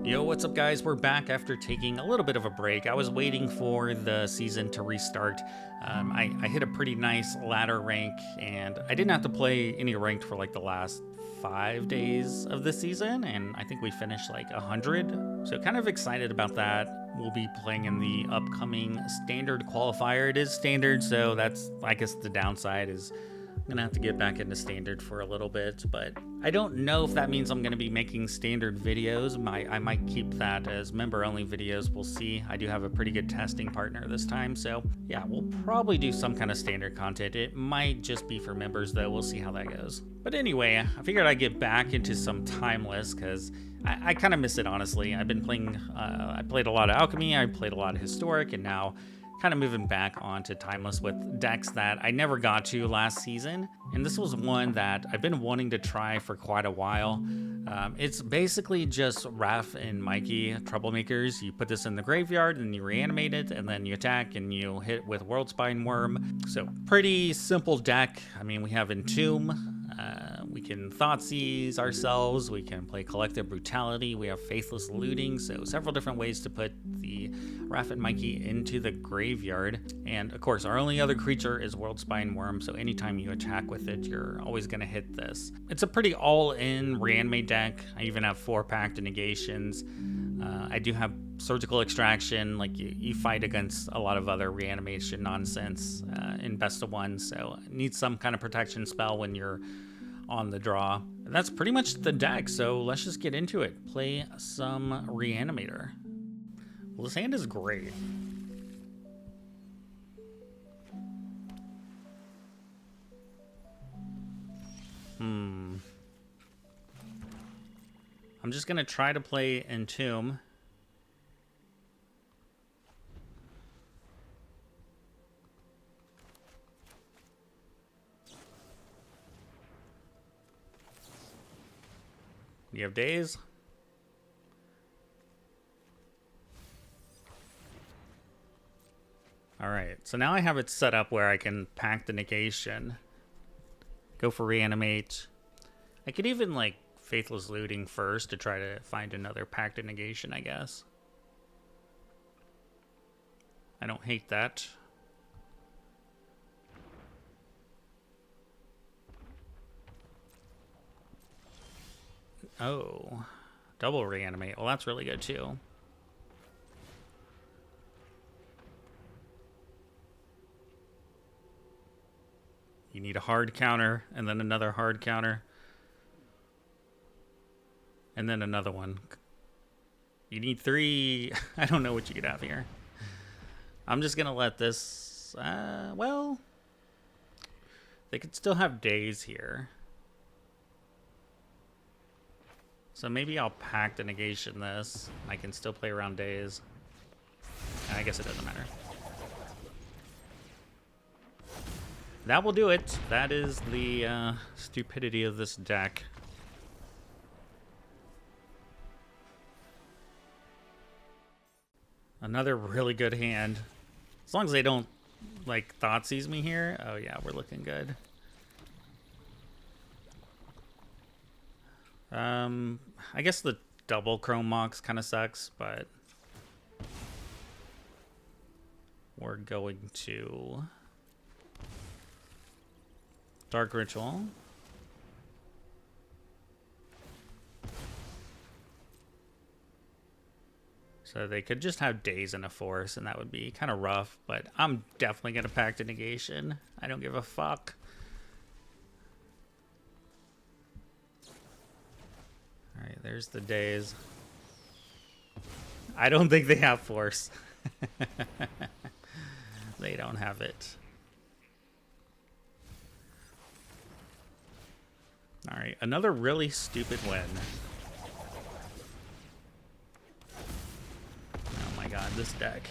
Yo, what's up guys? We're back after taking a little bit of a break. I was waiting for the season to restart. I hit a pretty nice ladder rank, and I didn't have to play any ranked for like the last 5 days of the season, and I think we finished like 100. So kind of excited about that. We'll be playing in the upcoming standard qualifier. It is standard, so that's, I guess, the downside is I'm gonna have to get back into standard for a little bit, but I don't know if that means I'm gonna be making standard videos. I might keep that as member-only videos. We'll see. I do have a pretty good testing partner this time, so yeah, we'll probably do some kind of standard content. It might just be for members, though. We'll see how that goes. But anyway, I figured I'd get back into some Timeless because I kind of miss it, honestly. I've been playing. I played a lot of Alchemy. I played a lot of Historic, and now kind of moving back onto Timeless with decks that I never got to last season. And this was one that I've been wanting to try for quite a while. It's basically just Raph and Mikey Troublemakers. You put this in the graveyard and you reanimate it, and then you attack and you hit with Worldspine Worm. So pretty simple deck. I mean, we have Entomb. We can Thoughtseize ourselves, we can play Collective Brutality, we have Faithless Looting, so several different ways to put the Raph and Mikey into the graveyard. And of course, our only other creature is Worldspine Worm, so anytime you attack with it, you're always going to hit this. It's a pretty all-in Reanimate deck. I even have 4 Pact Negations. I do have Surgical Extraction, like you fight against a lot of other reanimation nonsense in Best of One, so need some kind of protection spell when you're on the draw. And that's pretty much the deck, so let's just get into it. Play some Reanimator. Well, this hand is great. I'm just gonna try to play Entomb. You have days. All right, so now I have it set up where I can pack the negation, go for reanimate. I could even like Faithless Looting first to try to find another packed negation, I guess. I don't hate that. Oh, double reanimate. Well, that's really good too. You need a hard counter, and then another hard counter, and then another one. You need 3. I don't know what you could have here. I'm just gonna let this. Well, they could still have days here. So maybe I'll pack the negation this. I can still play around days. I guess it doesn't matter. That will do it. That is the stupidity of this deck. Another really good hand. As long as they don't like Thoughtseize me here. Oh yeah, we're looking good. I guess the double Chrome Mox kind of sucks, but we're going to Dark Ritual. So they could just have days in a force, and that would be kind of rough, but I'm definitely going to pack the negation. I don't give a fuck. Alright, there's the days. I don't think they have force. They don't have it. Alright, another really stupid win. Oh my god, this deck.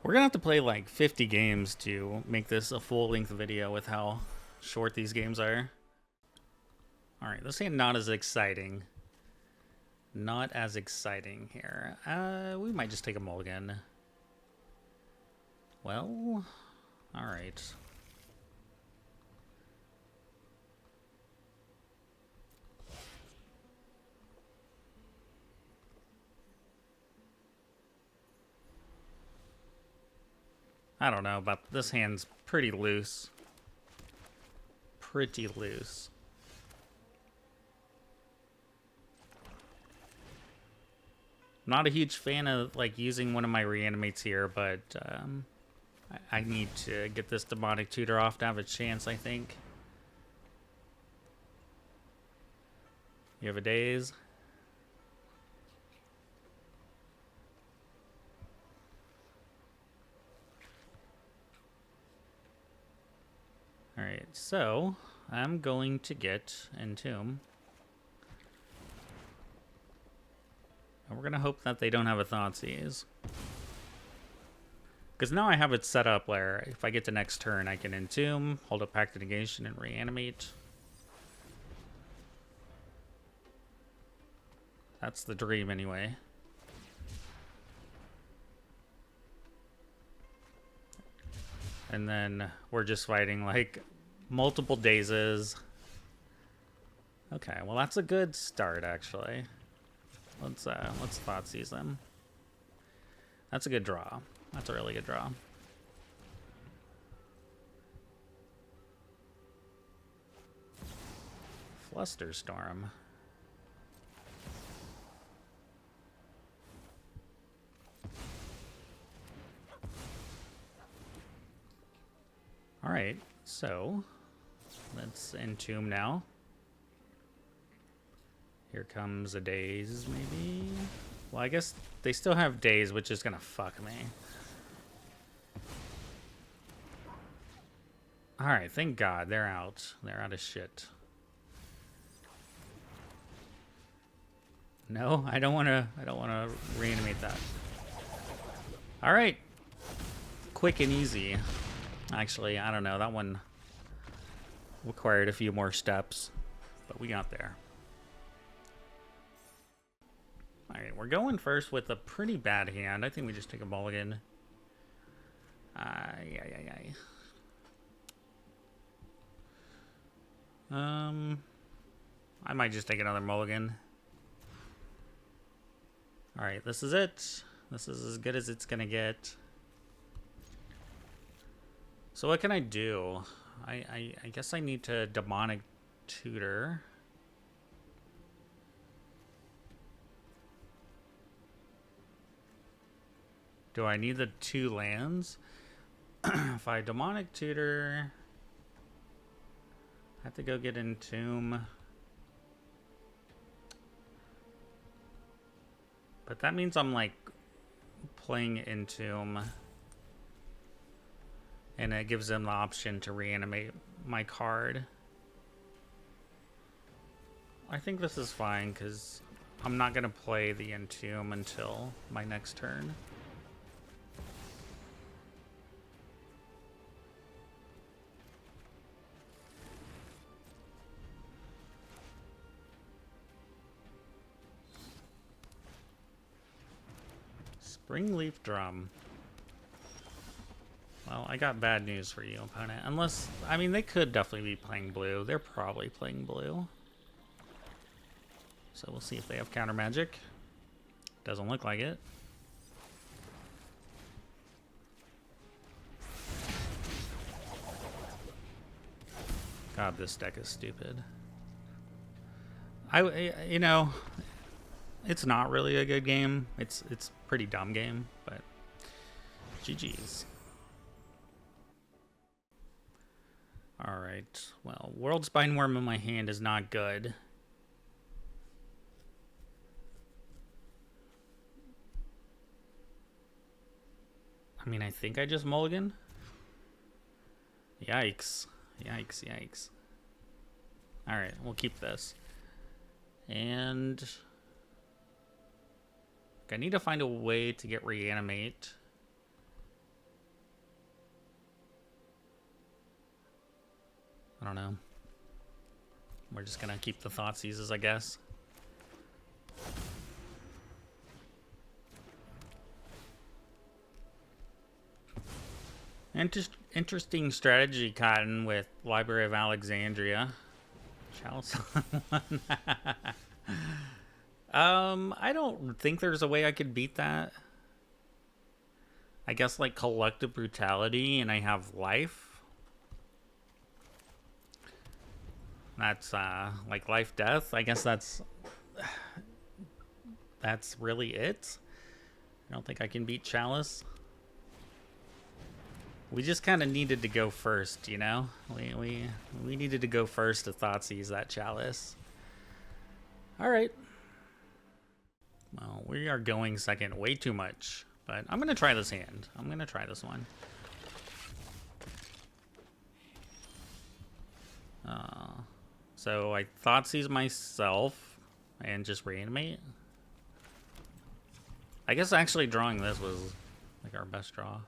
We're gonna have to play like 50 games to make this a full-length video with how short these games are. Alright, this ain't not as exciting. Not as exciting here. We might just take a mulligan. Well, alright. I don't know, but this hand's pretty loose. Pretty loose. Not a huge fan of like using one of my reanimates here, but I need to get this demonic tutor off to have a chance, I think. You have a daze? Alright, so I'm going to get Entomb. And we're going to hope that they don't have a Thoughtseize. Because now I have it set up where if I get to next turn, I can Entomb, hold up Pact of Negation, and reanimate. That's the dream anyway. And then we're just fighting like multiple dazes. Okay, well that's a good start actually. Let's Thoughtseize them. That's a good draw. That's a really good draw. Flusterstorm. Alright, so let's Entomb now. Here comes a daze, maybe? Well, I guess they still have daze, which is gonna fuck me. Alright, thank God, they're out. They're out of shit. No, I don't wanna reanimate that. Alright. Quick and easy. Actually, I don't know. That one required a few more steps, but we got there. All right, we're going first with a pretty bad hand. I think we just take a mulligan. I might just take another mulligan. All right, this is it. This is as good as it's gonna get. So what can I do? I guess I need to demonic tutor. Do I need the 2 lands? If I demonic tutor, I have to go get Entomb. But that means I'm like playing Entomb. And it gives them the option to reanimate my card. I think this is fine because I'm not going to play the Entomb until my next turn. Springleaf Drum. Well, I got bad news for you, opponent. Unless, I mean, they could definitely be playing blue. They're probably playing blue. So we'll see if they have counter magic. Doesn't look like it. God, this deck is stupid. You know, it's not really a good game. It's a pretty dumb game, but GG's. Alright, well, World Spineworm in my hand is not good. I mean, I think I just mulligan. Yikes. Yikes, yikes. Alright, we'll keep this. And I need to find a way to get Reanimate. I don't know. We're just gonna keep the Thoughtseizes, I guess. Interesting strategy, Cotton, with Library of Alexandria. Chalice on one. I don't think there's a way I could beat that. I guess like collective brutality, and I have life. That's like life death. I guess that's really it. I don't think I can beat Chalice. We just kind of needed to go first, you know? We needed to go first to Thoughtseize that Chalice. Alright. Well, we are going second way too much. But I'm going to try this hand. I'm going to try this one. So I Thoughtseize myself and just reanimate. I guess actually drawing this was like our best draw.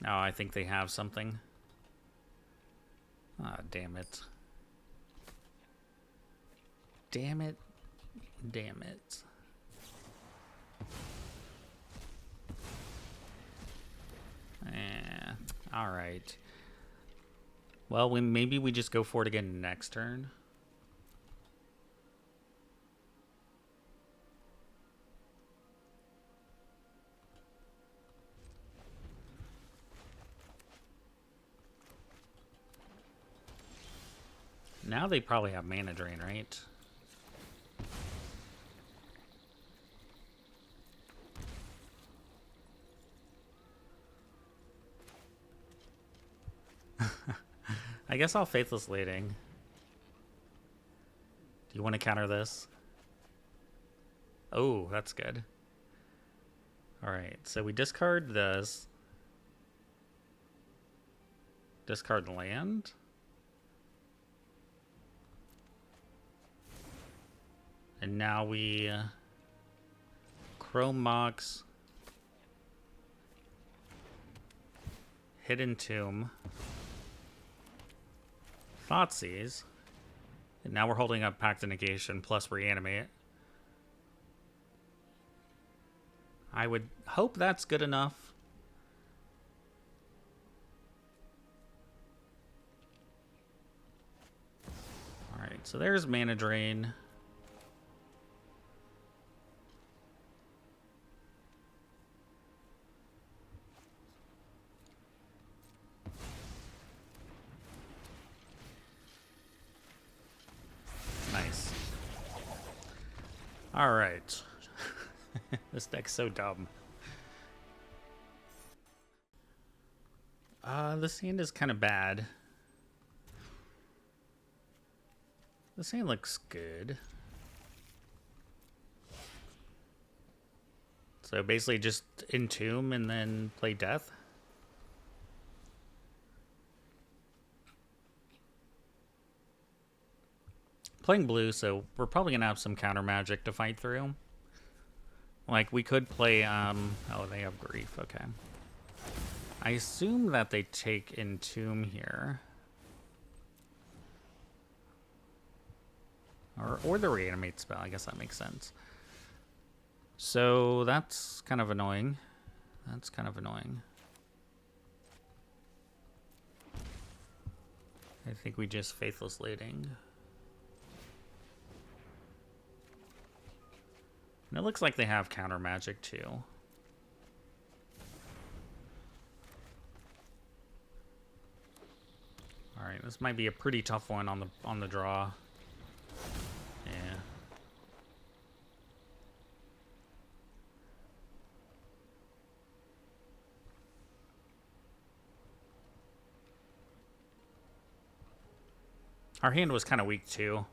Oh, I think they have something. Ah, damn it. Damn it. Damn it. Alright. Well, maybe we just go for it again next turn. Now they probably have mana drain, right? I guess I'll Faithless Leading. Do you want to counter this? Oh, that's good. Alright, so we discard this. Discard land. And now we Chrome Mox, Hidden Tomb, Thoughtseize, and now we're holding up Pact of Negation plus Reanimate. I would hope that's good enough. Alright, so there's mana drain. Nice. Alright. This deck's so dumb. This hand is kind of bad. This hand looks good. So basically just Entomb and then play Death. Playing blue, so we're probably gonna have some counter magic to fight through. Like we could play oh, they have Grief, okay. I assume that they take Entomb here. Or the Reanimate spell, I guess that makes sense. So that's kind of annoying. That's kind of annoying. I think we just Faithless Leading. And it looks like they have counter magic too. All right, this might be a pretty tough one on the draw. Yeah. Our hand was kind of weak too.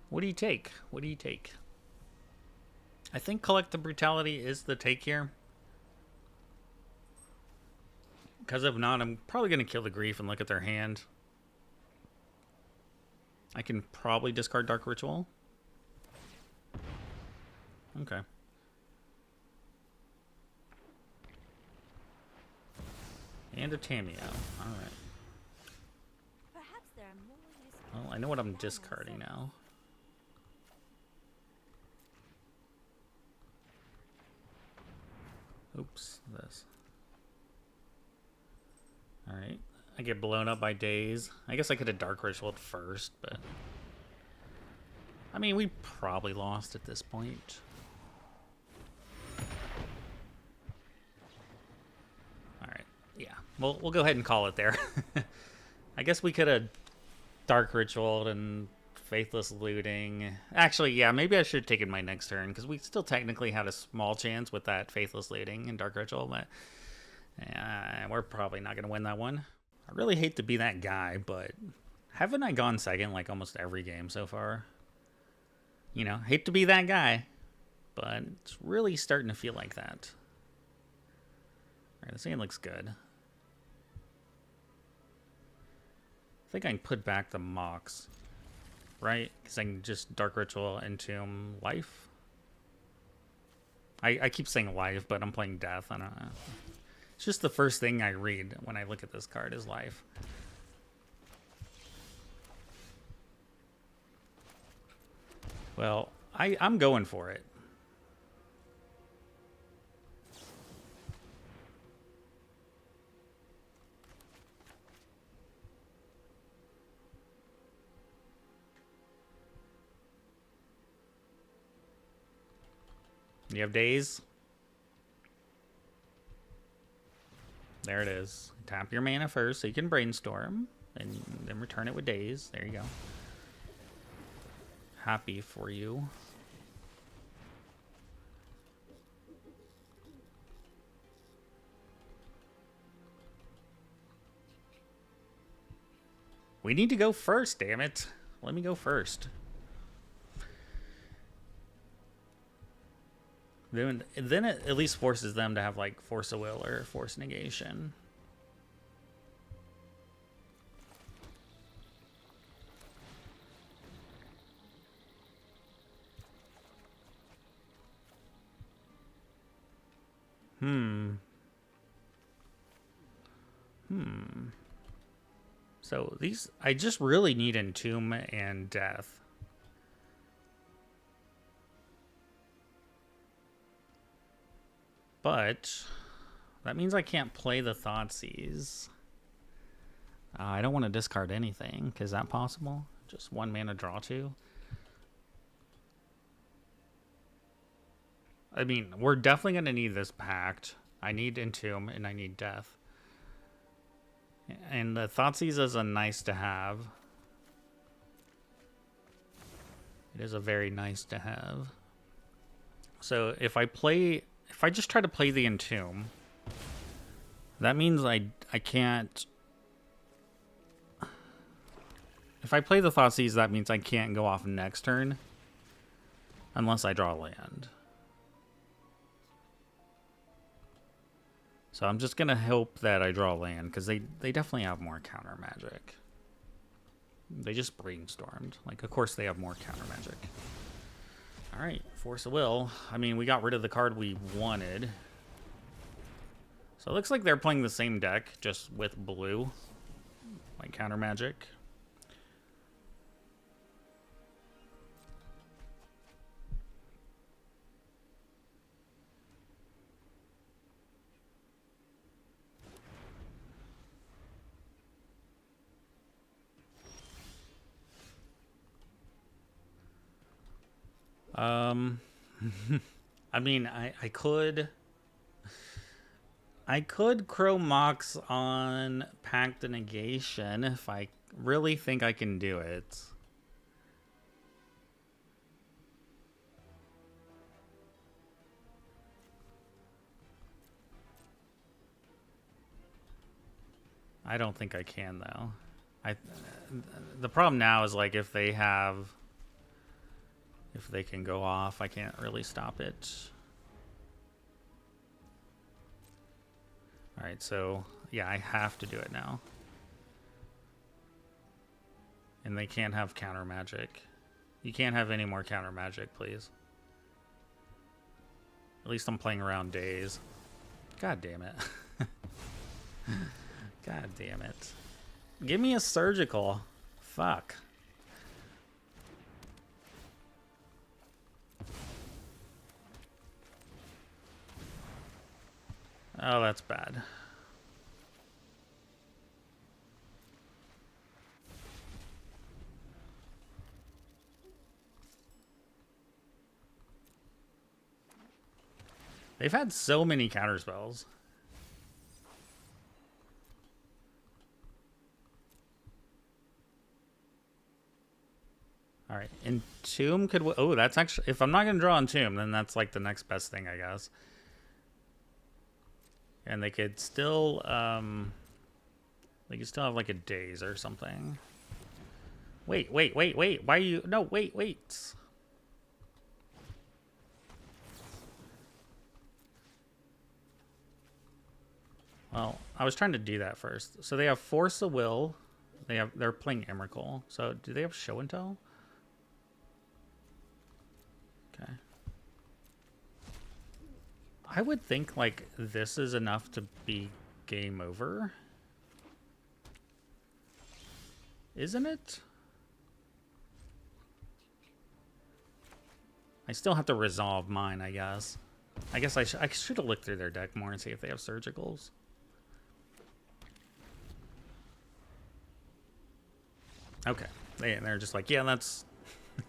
What do you take? What do you take? I think Collective Brutality is the take here. Because if not, I'm probably going to kill the Grief and look at their hand. I can probably discard Dark Ritual. Okay. And a Tameo. Alright. Well, I know what I'm discarding now. Oops, this. Alright. I get blown up by days. I guess I could have Dark Ritualed first, but... I mean, we probably lost at this point. Alright, yeah. We'll go ahead and call it there. I guess we could have Dark Ritualed and Faithless Looting. Actually, yeah, maybe I should have taken my next turn, because we still technically had a small chance with that Faithless Looting and Dark Ritual, but we're probably not going to win that one. I really hate to be that guy, but haven't I gone second like almost every game so far? You know, hate to be that guy, but it's really starting to feel like that. Alright, this game looks good. I think I can put back the Mox, right? Because I can just Dark Ritual, Entomb, Life. I keep saying Life, but I'm playing Death. I don't know. It's just the first thing I read when I look at this card is Life. Well, I'm going for it. You have days? There it is. Tap your mana first so you can brainstorm, and then return it with days. There you go. Happy for you. We need to go first, damn it. Let me go first. Then it at least forces them to have like Force of Will or Force Negation. So these, I just really need Entomb and Death. But that means I can't play the Thoughtseize. I don't want to discard anything. Is that possible? Just one mana draw two? I mean, we're definitely going to need this Pact. I need Entomb and I need Death. And the Thoughtseize is a nice to have. It is a very nice to have. So if I just try to play the Entomb, that means I can't. If I play the Thoughtseize, that means I can't go off next turn unless I draw land. So I'm just gonna hope that I draw land, because they definitely have more counter magic. They just brainstormed. Like, of course they have more counter magic. Alright, Force of Will. I mean, we got rid of the card we wanted. So it looks like they're playing the same deck, just with blue. Like counter magic. I mean, I could Crow Mox on Pact of Negation if I really think I can do it. I don't think I can, though. The problem now is, like, if they can go off, I can't really stop it. Alright, so, yeah, I have to do it now. And they can't have counter magic. You can't have any more counter magic, please. At least I'm playing around days. God damn it. God damn it. Give me a surgical. Fuck. Oh, that's bad. They've had so many counterspells. All right, Entomb could... Oh, that's actually... If I'm not going to draw Entomb, then that's like the next best thing, I guess. And they could still... They could still have like a Daze or something. Wait. Why are you... No, wait. Well, I was trying to do that first. So they have Force of Will. They're playing Emrakul. So do they have Show and Tell? Okay. I would think like this is enough to be game over. Isn't it? I still have to resolve mine, I guess. I guess I should have looked through their deck more and see if they have surgicals. Okay. They're just like, yeah, that's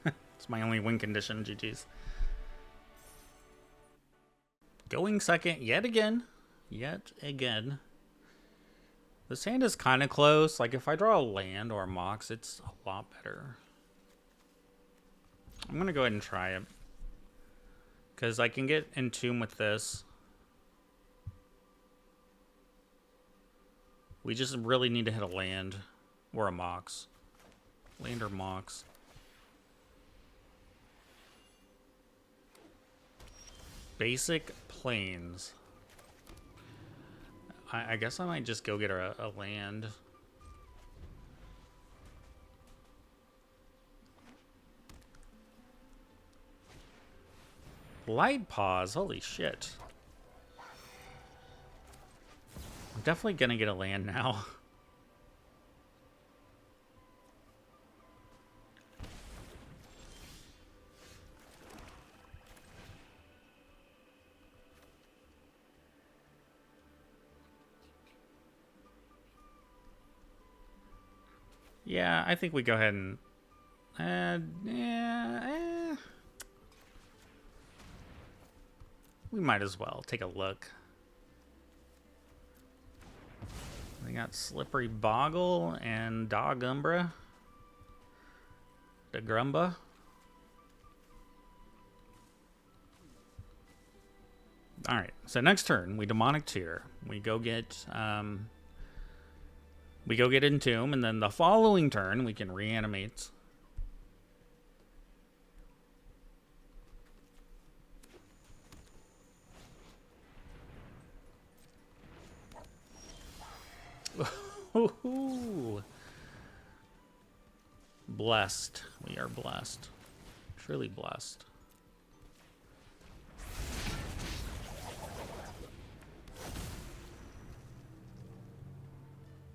it's my only win condition, GG's. Going second yet again. This hand is kind of close. Like, if I draw a land or a Mox, it's a lot better. I'm going to go ahead and try it. Because I can get Entomb with this. We just really need to hit a land or a Mox. Land or Mox. Basic Plains. I guess I might just go get a land. Light Pause, holy shit. I'm definitely gonna get a land now. Yeah, I think we go ahead and... We might as well take a look. We got Slippery Boggle and Dog Umbra. Grumba. Alright, so next turn, we Demonic Tear. We go get Entomb, and then the following turn, we can reanimate. Blessed. We are blessed. Truly blessed.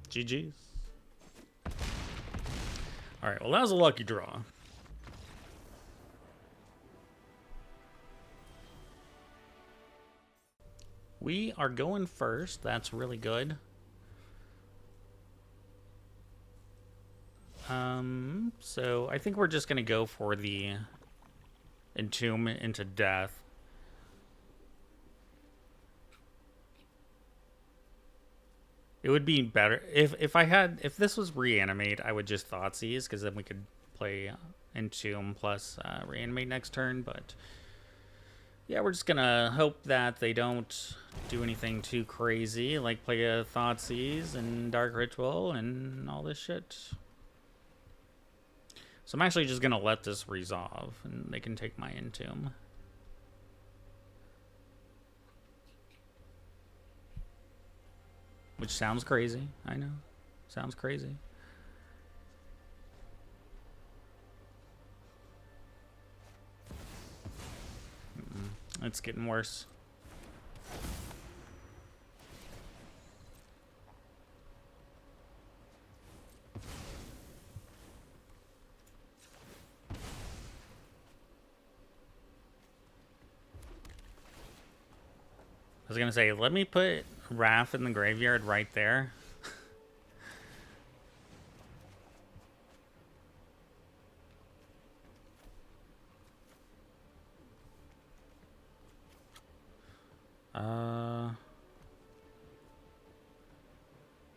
GG's. Alright, well that was a lucky draw. We are going first. That's really good. So I think we're just gonna go for the Entomb into Death. It would be better if this was Reanimate, I would just Thoughtseize, because then we could play Entomb plus Reanimate next turn, but yeah, we're just gonna hope that they don't do anything too crazy, like play a Thoughtseize and Dark Ritual and all this shit. So I'm actually just gonna let this resolve, and they can take my Entomb. Which sounds crazy, I know. Sounds crazy. It's getting worse. I was gonna say, let me put Raph in the graveyard right there.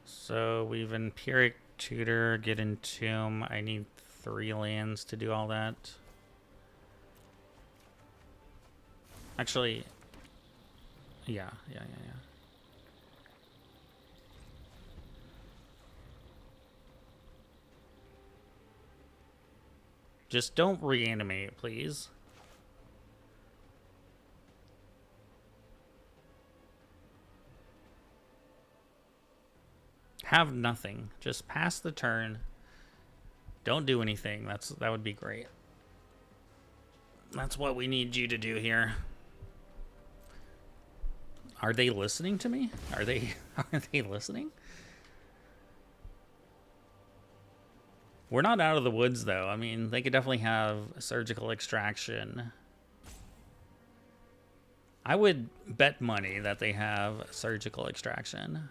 So we've Empiric Tutor, get Entomb. I need 3 lands to do all that. Actually, yeah. Just don't reanimate, please. Have nothing. Just pass the turn. Don't do anything. That would be great. That's what we need you to do here. Are they listening to me? Are they listening? We're not out of the woods though. I mean, they could definitely have surgical extraction. I would bet money that they have surgical extraction.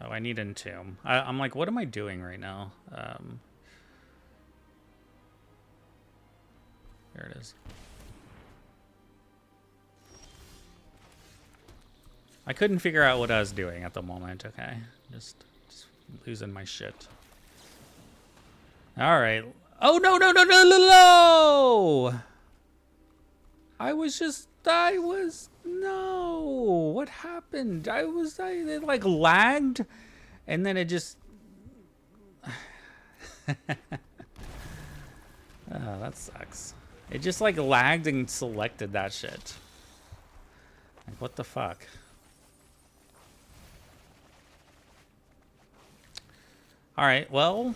Oh, I need Entomb. I'm like, what am I doing right now? There it is. I couldn't figure out what I was doing at the moment, okay? Just losing my shit. Alright. Oh, no! No! What happened? It like lagged, and then it just... Oh, that sucks. It just like lagged and selected that shit. Like, what the fuck? Alright, well,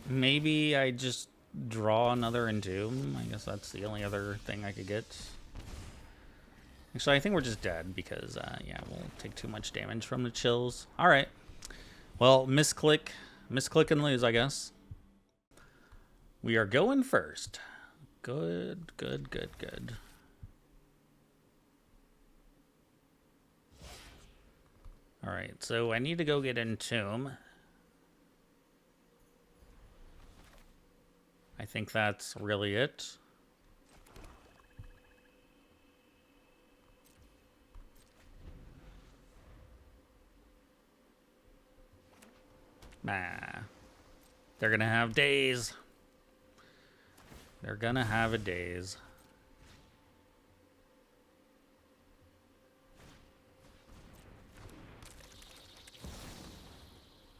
maybe I just draw another Entomb. I guess that's the only other thing I could get. Actually, I think we're just dead because, yeah, we'll take too much damage from the chills. Alright. Well, misclick and lose, I guess. We are going first. Good. Alright, so I need to go get Entomb. I think that's really it. Nah. They're gonna have days. They're gonna have a daze.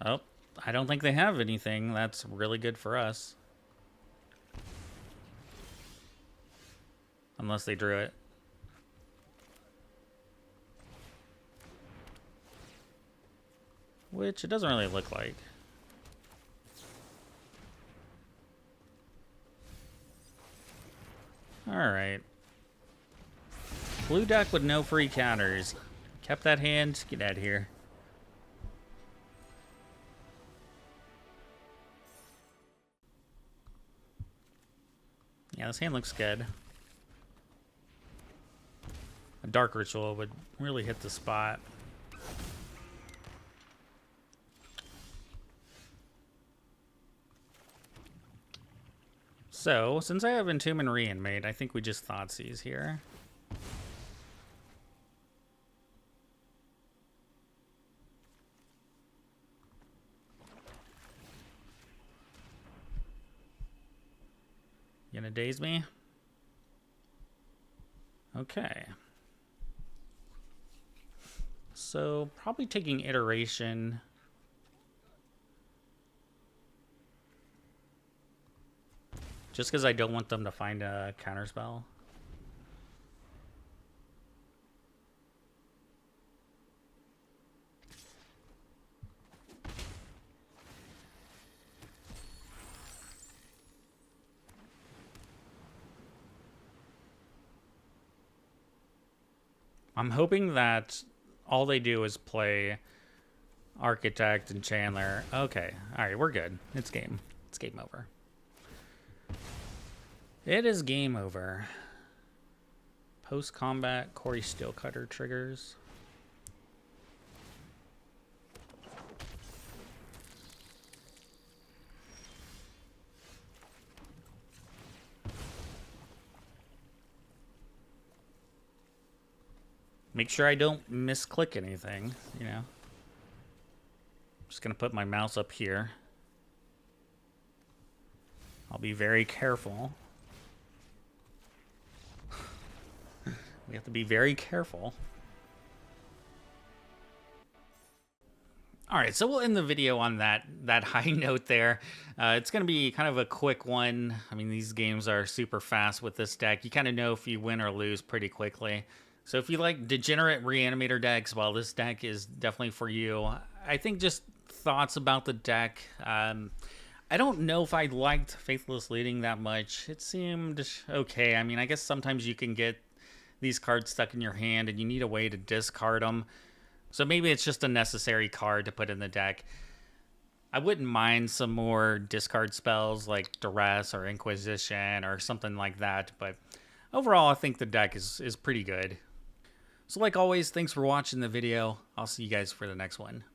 Oh, I don't think they have anything that's really good for us. Unless they drew it. Which it doesn't really look like. Alright. Blue deck with no free counters. Kept that hand. Get out of here. Yeah, this hand looks good. A Dark Ritual would really hit the spot. So, since I have Entomb and Reanimate, I think we just Thoughtseize here. You gonna daze me? Okay. So, probably taking Iteration. Just because I don't want them to find a counterspell. I'm hoping that all they do is play Architect and Chandler. Okay. Alright, we're good. It's game. It's game over. It is game over. Post-combat Corey Steelcutter triggers. Make sure I don't misclick anything, you know. Just gonna put my mouse up here. I'll be very careful. We have to be very careful. All right, so we'll end the video on that high note there. It's going to be kind of a quick one. I mean, these games are super fast with this deck. You kind of know if you win or lose pretty quickly. So if you like degenerate Reanimator decks, well, this deck is definitely for you. I think just thoughts about the deck. I don't know if I liked Faithless Leading that much. It seemed okay. I mean, I guess sometimes you can get these cards stuck in your hand and you need a way to discard them. So maybe it's just a necessary card to put in the deck. I wouldn't mind some more discard spells like Duress or Inquisition or something like that. But overall, I think the deck is pretty good. So like always, thanks for watching the video. I'll see you guys for the next one.